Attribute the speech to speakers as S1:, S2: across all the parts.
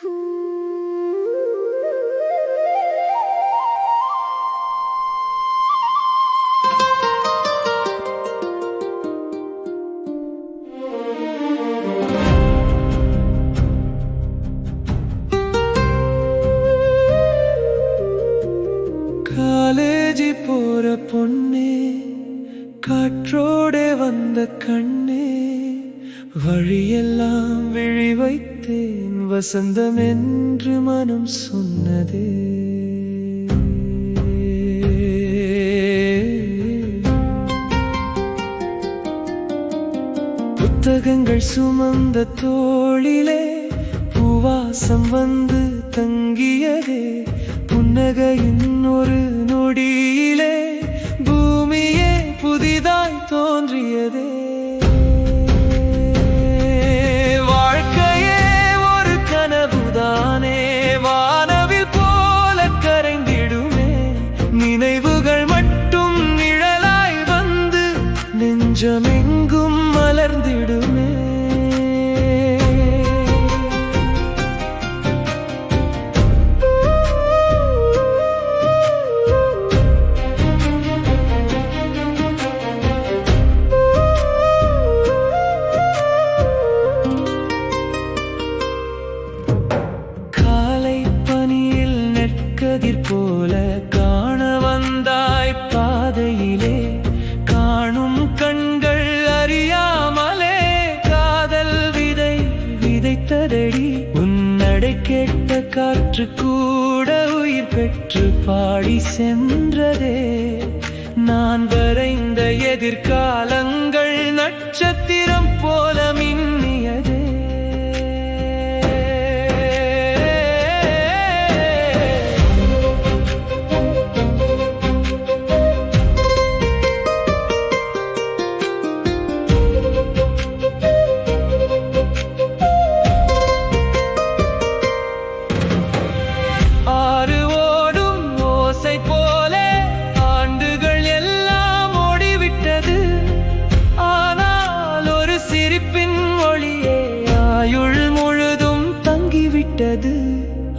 S1: காலேஜி போற பொண்ணே, காற்றோடே வந்த கண்ணே, வழியெல்லாம் விழி வைத்தேன் வசந்தம் என்று மனம் சொன்னதே. புத்தகங்கள் சுமந்த தோளிலே பூவாசம் வந்து தங்கியதே. புன்னகையின் ஒரு நொடியிலே பூமியே புதிதாய் தோன்றியதே. வாழ்க்கையே ஒரு கனவுதானே, வானவில் போல கரைந்திடுமே. நினைவுகள் மட்டும் நிழலாய் வந்து நெஞ்சமெங்கும் மலர்ந்திடுமே. கதிர் போல காண வந்தாய் பாதையிலே, காணும் கண்கள் அறியாமலே காதல் விதை விதைத்ததடி. உன்னடை கேட்ட காற்று கூட உயிர் பெற்று பாடி சென்றதே. நான் வரைந்த எதிர்காலங்கள் நட்சத்திரம் போல மின்னியதே.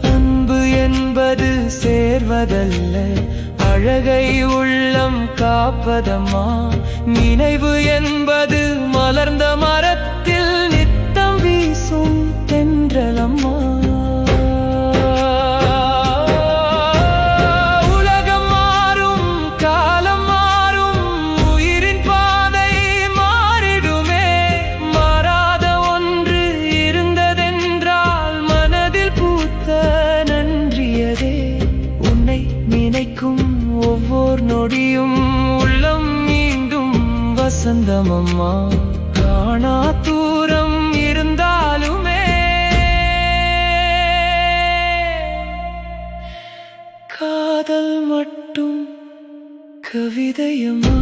S1: அன்பு என்பது சேர்வதல்ல, அழகை உள்ளம் காப்பதம்மா. நினைவு என்பது மலர்ந்த மரத்தில் நித்தம் வீசும் தென்றலம்மா. உலகம் மாறும், காலம் மாறும், உயிரின் பாதை மாறிடுமே. மாறாத ஒன்று இருந்ததென்றால் மனதில் பூத்த நன்றியதே. உன்னை நினைக்கும் ஒவ்வொரு நொடியும் உள்ளம் மீண்டும் வசந்தமம்மா. காணா தூரம் இருந்தாலுமே காதல் மட்டும் கவிதையம்மா.